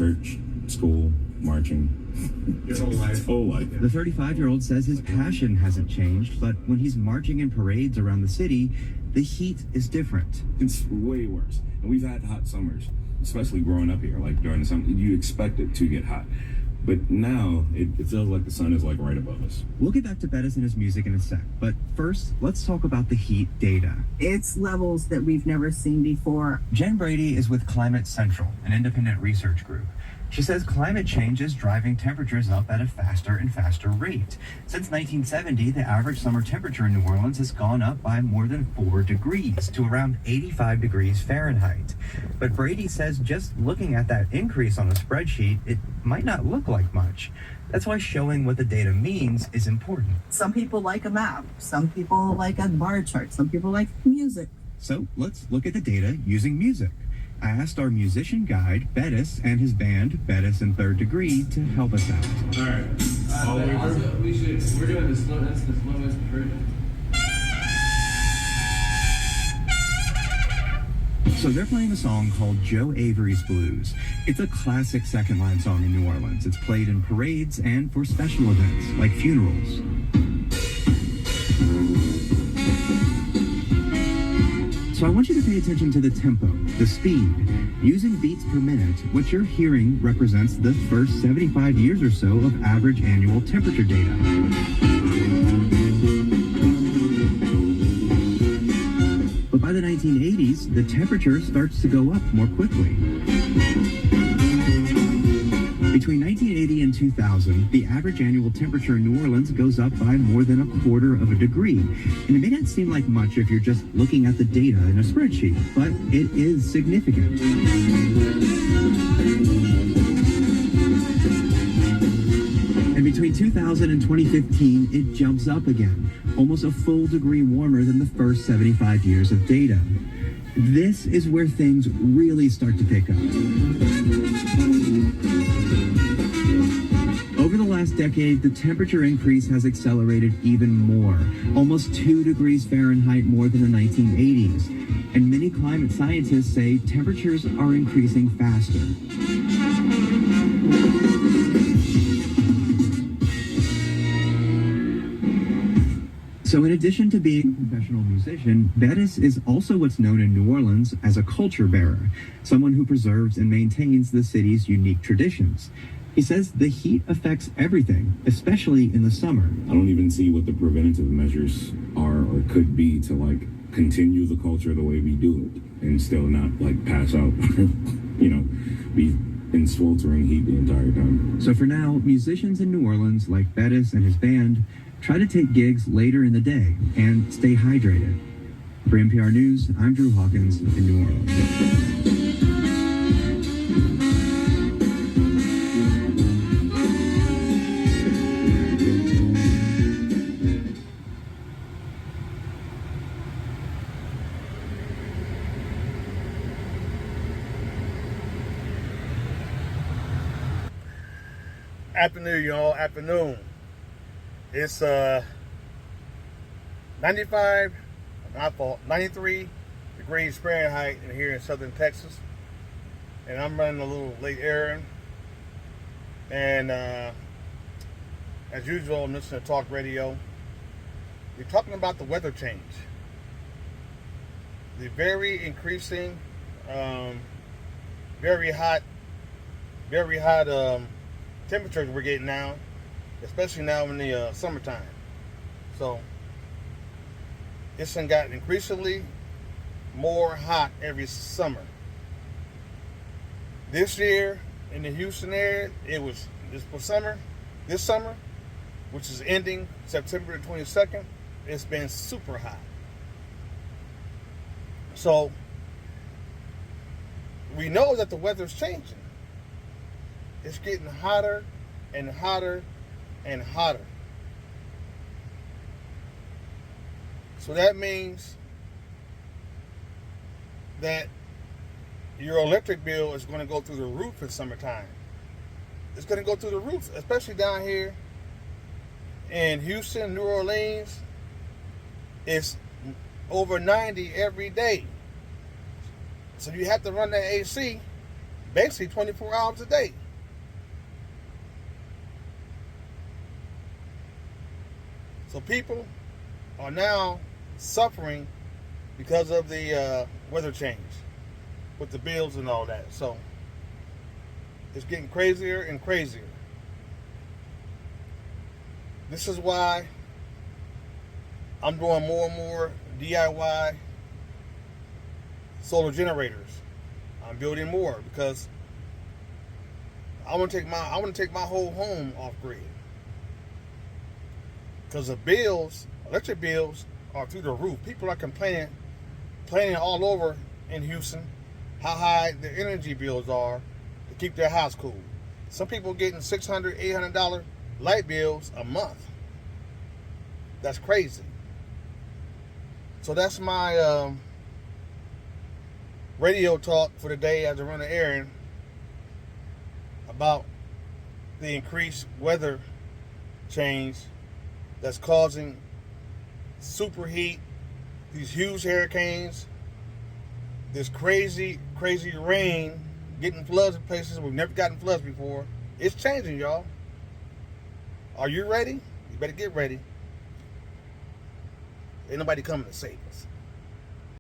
church, school, marching. Your whole life. Whole life. The 35-year-old says his passion hasn't changed, but when he's marching in parades around the city, the heat is different. It's way worse. And we've had hot summers, especially growing up here. Like during the summer, you expect it to get hot. But now it feels like the sun is like right above us. We'll get back to Bettis and his music in a sec, but first, let's talk about the heat data. It's levels that we've never seen before. Jen Brady is with Climate Central, an independent research group. She says climate change is driving temperatures up at a faster and faster rate. Since 1970, the average summer temperature in New Orleans has gone up by more than 4 degrees to around 85 degrees Fahrenheit. But Brady says just looking at that increase on a spreadsheet, it might not look like much. That's why showing what the data means is important. Some people like a map. Some people like a bar chart. Some people like music. So let's look at the data using music. I asked our musician guide, Bettis, and his band, Bettis and Third Degree, to help us out. All right. We're doing the slowest version. So they're playing a song called Joe Avery's Blues. It's a classic second-line song in New Orleans. It's played in parades and for special events, like funerals. So I want you to pay attention to the tempo, the speed. Using beats per minute, what you're hearing represents the first 75 years or so of average annual temperature data. But by the 1980s, the temperature starts to go up more quickly. Between 1980 and 2000, the average annual temperature in New Orleans goes up by more than 1/4 degree. And it may not seem like much if you're just looking at the data in a spreadsheet, but it is significant. And between 2000 and 2015, it jumps up again, almost a full degree warmer than the first 75 years of data. This is where things really start to pick up. Over the last decade, the temperature increase has accelerated even more, almost 2 degrees Fahrenheit more than the 1980s. And many climate scientists say temperatures are increasing faster. So in addition to being a professional musician, Bettis is also what's known in New Orleans as a culture bearer, someone who preserves and maintains the city's unique traditions. He says the heat affects everything, especially in the summer. I don't even see what the preventative measures are or could be to like continue the culture the way we do it and still not like pass out, be in sweltering heat the entire time. So for now, musicians in New Orleans like Bettis and his band try to take gigs later in the day and stay hydrated. For NPR News, I'm Drew Hawkins in New Orleans. Afternoon, y'all. Afternoon. It's 93 degrees Fahrenheit in here in southern Texas. And I'm running a little late errand. And as usual, I'm listening to talk radio. We're talking about the weather change. The very increasing, very hot temperatures we're getting now, especially now in the summertime. So it's gotten increasingly more hot every summer. This year in the Houston area, this summer, which is ending September 22nd, it's been super hot. So we know that the weather's changing. It's getting hotter and hotter and hotter. So that means that your electric bill is going to go through the roof in summertime. It's going to go through the roof, especially down here in Houston, New Orleans. It's over 90 every day. So you have to run that AC basically 24 hours a day. So people are now suffering because of the weather change with the bills and all that. So it's getting crazier and crazier. This is why I'm doing more and more DIY solar generators. I'm building more because I want to take my whole home off grid. Because the bills, electric bills, are through the roof. People are complaining all over in Houston how high the energy bills are to keep their house cool. Some people getting $600, $800 light bills a month. That's crazy. So that's my radio talk for the day as I run an errand about the increased weather change that's causing superheat, these huge hurricanes, this crazy rain, getting floods in places we've never gotten floods before. It's changing, y'all. Are you ready? You better get ready. Ain't nobody coming to save us.